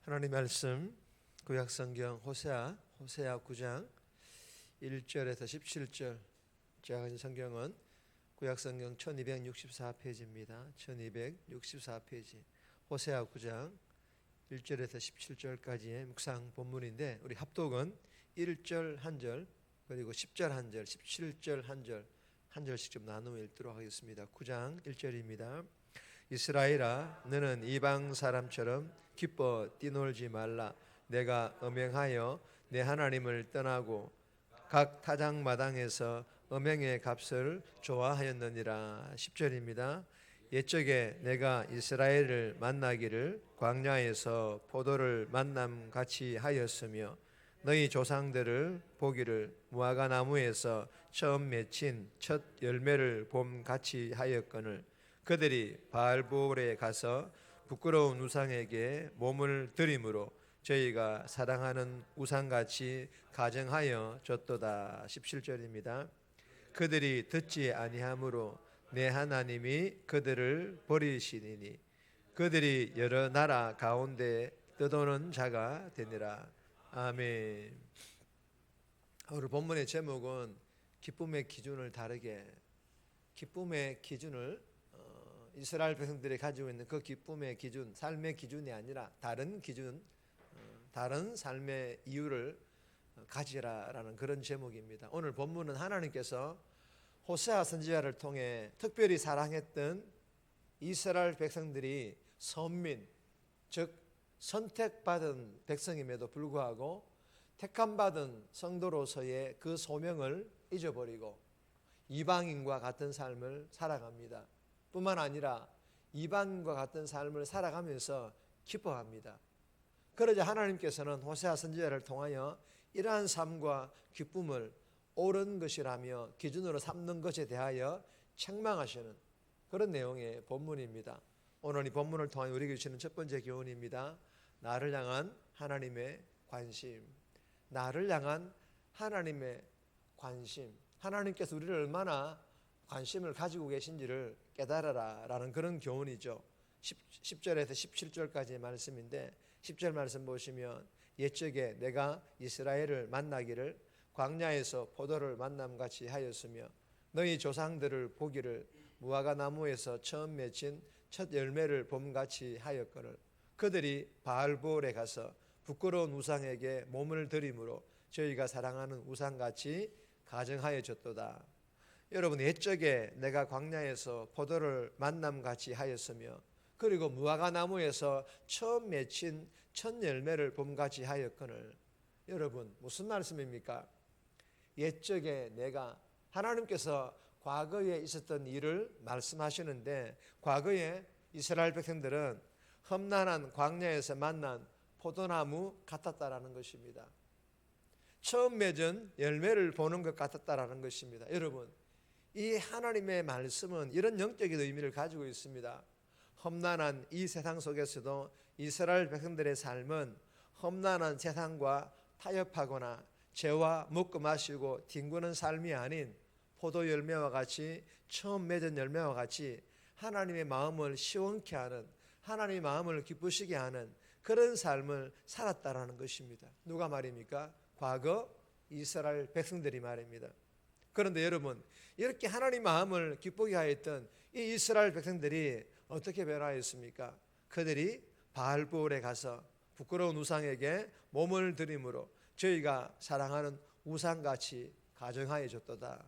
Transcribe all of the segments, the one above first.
하나님 말씀 구약성경 호세아 9장 1절에서 17절 제가 가진 성경은 구약성경 1264페이지입니다. 1264페이지 호세아 9장 1절에서 17절까지의 묵상 본문인데 우리 합독은 1절 한 절 그리고 10절 한 절, 17절 한 절 한 절씩 좀 나누어 읽도록 하겠습니다. 9장 1절입니다. 이스라엘아 너는 이방 사람처럼 기뻐 뛰놀지 말라. 내가 음행하여 내 하나님을 떠나고 각 타작마당에서 음행의 값을 좋아하였느니라. 10절입니다. 옛적에 내가 이스라엘을 만나기를 광야에서 포도를 만남같이 하였으며 너희 조상들을 보기를 무화과 나무에서 처음 맺힌 첫 열매를 봄같이 하였거늘 그들이 바알보올에 가서 부끄러운 우상에게 몸을 들임으로 저희가 사랑하는 우상같이 가정하여 줬도다. 17절입니다. 그들이 듣지 아니하므로 내 하나님이 그들을 버리시니니 그들이 여러 나라 가운데 떠도는 자가 되니라. 아멘. 오늘 본문의 제목은 기쁨의 기준을 다르게, 기쁨의 기준을 이스라엘 백성들이 가지고 있는 그 기쁨의 기준, 삶의 기준이 아니라 다른 기준, 다른 삶의 이유를 가지라라는 그런 제목입니다. 오늘 본문은 하나님께서 호세아 선지자를 통해 특별히 사랑했던 이스라엘 백성들이 선민, 즉 선택받은 백성임에도 불구하고 택함받은 성도로서의 그 소명을 잊어버리고 이방인과 같은 삶을 살아갑니다. 뿐만 아니라 이방인과 같은 삶을 살아가면서 기뻐합니다. 그러자 하나님께서는 호세아 선지자를 통하여 이러한 삶과 기쁨을 옳은 것이라며 기준으로 삼는 것에 대하여 책망하시는 그런 내용의 본문입니다. 오늘 이 본문을 통하여 우리에게 주시는 첫 번째 교훈입니다. 나를 향한 하나님의 관심. 나를 향한 하나님의 관심. 하나님께서 우리를 얼마나 관심을 가지고 계신지를 깨달아라 라는 그런 교훈이죠. 10절에서 17절까지의 말씀인데 10절 말씀 보시면 옛적에 내가 이스라엘을 만나기를 광야에서 포도를 만남같이 하였으며 너희 조상들을 보기를 무화과 나무에서 처음 맺힌 첫 열매를 봄같이 하였거늘 그들이 바알보올에 가서 부끄러운 우상에게 몸을 들임으로 저희가 사랑하는 우상같이 가정하여 줬도다. 여러분, 옛적에 내가 광야에서 포도를 만남같이 하였으며 그리고 무화과 나무에서 처음 맺힌 첫 열매를 봄같이 하였거늘. 여러분, 무슨 말씀입니까? 옛적에 내가, 하나님께서 과거에 있었던 일을 말씀하시는데 과거에 이스라엘 백성들은 험난한 광야에서 만난 포도나무 같았다라는 것입니다. 처음 맺은 열매를 보는 것 같았다라는 것입니다. 여러분, 이 하나님의 말씀은 이런 영적인 의미를 가지고 있습니다. 험난한 이 세상 속에서도 이스라엘 백성들의 삶은 험난한 세상과 타협하거나 죄와 먹고 마시고 뒹구는 삶이 아닌 포도 열매와 같이 처음 맺은 열매와 같이 하나님의 마음을 시원케 하는, 하나님의 마음을 기쁘시게 하는 그런 삶을 살았다라는 것입니다. 누가 말입니까? 과거 이스라엘 백성들이 말입니다. 그런데 여러분, 이렇게 하나님 마음을 기쁘게 하였던 이 이스라엘 백성들이 어떻게 변화했습니까? 그들이 바알보올에 가서 부끄러운 우상에게 몸을 들임으로 저희가 사랑하는 우상같이 가정하여 줬도다.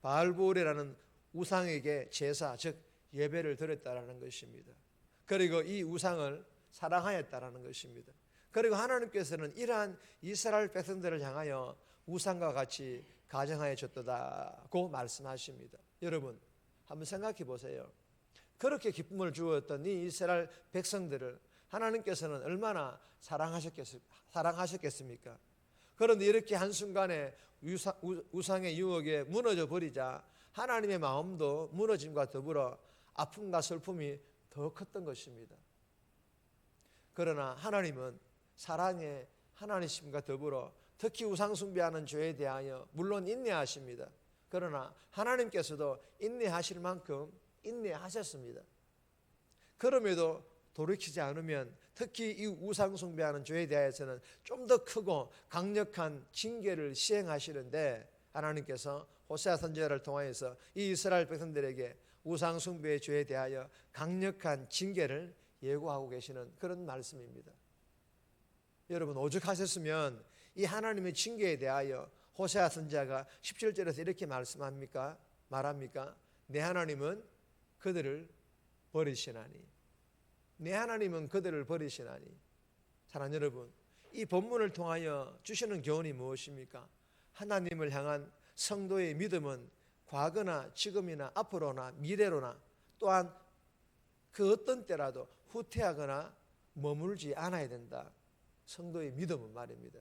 바알보올이라는 우상에게 제사, 즉 예배를 드렸다라는 것입니다. 그리고 이 우상을 사랑하였다라는 것입니다. 그리고 하나님께서는 이러한 이스라엘 백성들을 향하여 우상과 같이 가정하여 줬다고 말씀하십니다. 여러분, 한번 생각해 보세요. 그렇게 기쁨을 주었던 이 이스라엘 백성들을 하나님께서는 얼마나 사랑하셨겠습니까? 그런데 이렇게 한순간에 우상의 유혹에 무너져 버리자 하나님의 마음도 무너짐과 더불어 아픔과 슬픔이 더 컸던 것입니다. 그러나 하나님은 사랑의 하나님과 더불어 특히 우상 숭배하는 죄에 대하여 물론 인내하십니다. 그러나 하나님께서도 인내하실 만큼 인내하셨습니다. 그럼에도 돌이키지 않으면 특히 이 우상 숭배하는 죄에 대해서는 좀 더 크고 강력한 징계를 시행하시는데 하나님께서 호세아 선지자를 통하여서 이 이스라엘 백성들에게 우상 숭배의 죄에 대하여 강력한 징계를 예고하고 계시는 그런 말씀입니다. 여러분 오죽하셨으면 이 하나님의 징계에 대하여 호세아 선지자가 17절에서 이렇게 말합니까? 내 하나님은 그들을 버리시나니. 내 하나님은 그들을 버리시나니. 사랑하는 여러분, 이 본문을 통하여 주시는 교훈이 무엇입니까? 하나님을 향한 성도의 믿음은 과거나 지금이나 앞으로나 미래로나 또한 그 어떤 때라도 후퇴하거나 머물지 않아야 된다. 성도의 믿음은 말입니다.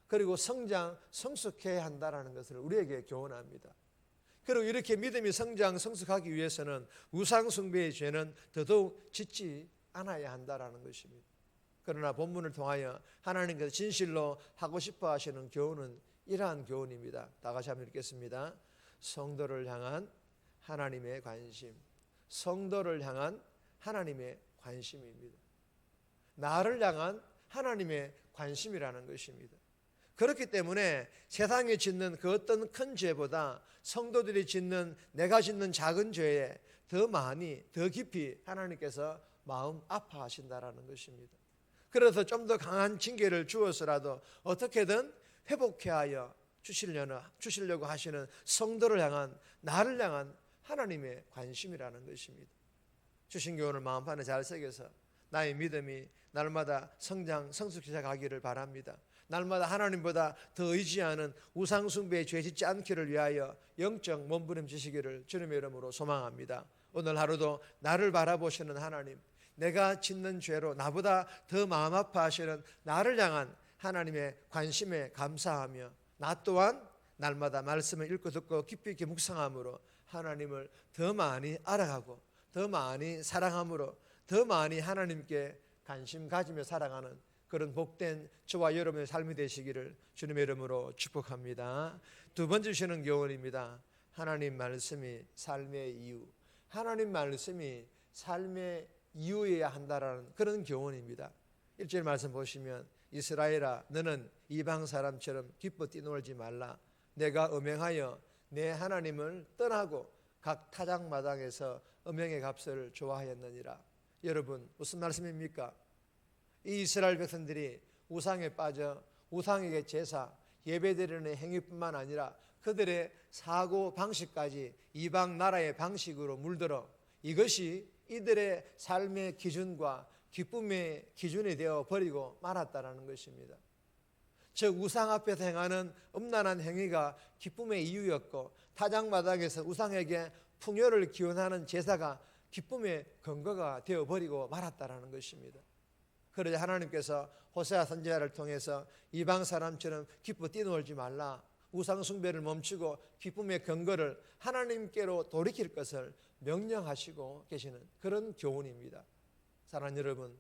그리고 성숙해야 한다는 것을 우리에게 교훈합니다. 그리고 이렇게 믿음이 성숙하기 위해서는 우상 숭배의 죄는 더더욱 짓지 않아야 한다는 것입니다. 그러나 본문을 통하여 하나님께서 진실로 하고 싶어 하시는 교훈은 이러한 교훈입니다. 다 같이 한번 읽겠습니다. 성도를 향한 하나님의 관심. 성도를 향한 하나님의 관심입니다. 나를 향한 하나님의 관심이라는 것입니다. 그렇기 때문에 세상에 짓는 그 어떤 큰 죄보다 성도들이 내가 짓는 작은 죄에 더 많이 더 깊이 하나님께서 마음 아파하신다라는 것입니다. 그래서 좀 더 강한 징계를 주어서라도 어떻게든 회복해 하여 주시려고 하시는 성도를 향한 나를 향한 하나님의 관심이라는 것입니다. 주신 교훈을 마음판에 잘 새겨서 나의 믿음이 날마다 성숙해져 가기를 바랍니다. 날마다 하나님보다 더 의지하는 우상 숭배에 죄 짓지 않기를 위하여 영적 몸부림치시기를 주님의 이름으로 소망합니다. 오늘 하루도 나를 바라보시는 하나님, 내가 짓는 죄로 나보다 더 마음 아파하시는 나를 향한 하나님의 관심에 감사하며 나 또한 날마다 말씀을 읽고 듣고 깊이 있게 묵상함으로 하나님을 더 많이 알아가고 더 많이 사랑함으로 더 많이 하나님께 관심 가지며 살아가는 그런 복된 저와 여러분의 삶이 되시기를 주님의 이름으로 축복합니다. 두 번째 주시는 교훈입니다. 하나님 말씀이 삶의 이유. 하나님 말씀이 삶의 이유여야 한다라는 그런 교훈입니다. 1절 말씀 보시면 이스라엘아 너는 이방 사람처럼 기뻐 뛰놀지 말라. 내가 음행하여 내 하나님을 떠나고 각 타작마당에서 음행의 값을 좋아하였느니라. 여러분 무슨 말씀입니까? 이 이스라엘 백성들이 우상에 빠져 우상에게 제사, 예배드리는 행위뿐만 아니라 그들의 사고 방식까지 이방 나라의 방식으로 물들어 이것이 이들의 삶의 기준과 기쁨의 기준이 되어 버리고 말았다는 것입니다. 즉 우상 앞에서 행하는 음란한 행위가 기쁨의 이유였고 타작마당에서 우상에게 풍요를 기원하는 제사가 기쁨의 근거가 되어버리고 말았다는 것입니다. 그러자 하나님께서 호세아 선지자를 통해서 이방 사람처럼 기뻐 뛰놀지 말라. 우상 숭배를 멈추고 기쁨의 근거를 하나님께로 돌이킬 것을 명령하시고 계시는 그런 교훈입니다. 사랑하는 여러분,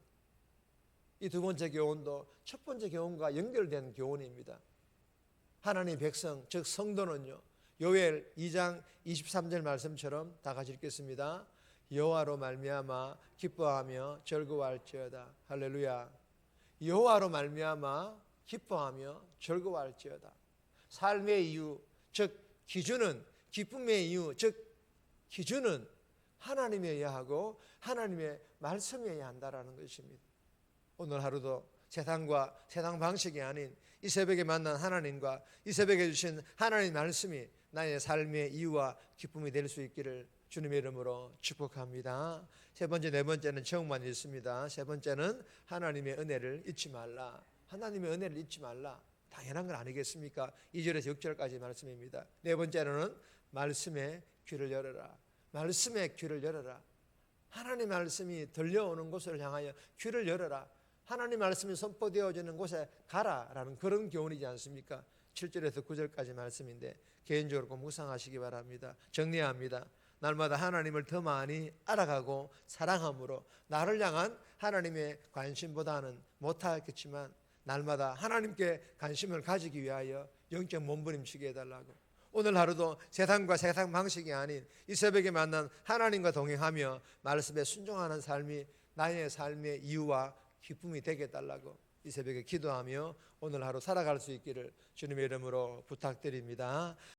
이 두 번째 교훈도 첫 번째 교훈과 연결된 교훈입니다. 하나님 백성 즉 성도는요, 요엘 2장 23절 말씀처럼 다 같이 읽겠습니다. 여호와로 말미암아 기뻐하며 즐거워할지어다. 할렐루야. 여호와로 말미암아 기뻐하며 즐거워할지어다. 삶의 이유 즉 기준은, 기쁨의 이유 즉 기준은 하나님이어야 하고 하나님의 말씀이어야 한다라는 것입니다. 오늘 하루도 세상과 세상 방식이 아닌 이 새벽에 만난 하나님과 이 새벽에 주신 하나님 말씀이 나의 삶의 이유와 기쁨이 될 수 있기를 주님의 이름으로 축복합니다. 세 번째, 네 번째는 제목만 읽습니다. 세 번째는 하나님의 은혜를 잊지 말라. 하나님의 은혜를 잊지 말라. 당연한 건 아니겠습니까? 2절에서 6절까지 말씀입니다. 네 번째로는 말씀의 귀를 열어라. 말씀의 귀를 열어라. 하나님 말씀이 들려오는 곳을 향하여 귀를 열어라. 하나님 말씀이 선포되어지는 곳에 가라라는 그런 교훈이지 않습니까? 7절에서 9절까지 말씀인데 개인적으로 꼭 묵상하시기 바랍니다. 정리합니다. 날마다 하나님을 더 많이 알아가고 사랑함으로 나를 향한 하나님의 관심보다는 못하겠지만 날마다 하나님께 관심을 가지기 위하여 영적 몸부림치게 해달라고. 오늘 하루도 세상과 세상 방식이 아닌 이 새벽에 만난 하나님과 동행하며 말씀에 순종하는 삶이 나의 삶의 이유와 기쁨이 되게 해달라고 이 새벽에 기도하며 오늘 하루 살아갈 수 있기를 주님의 이름으로 부탁드립니다.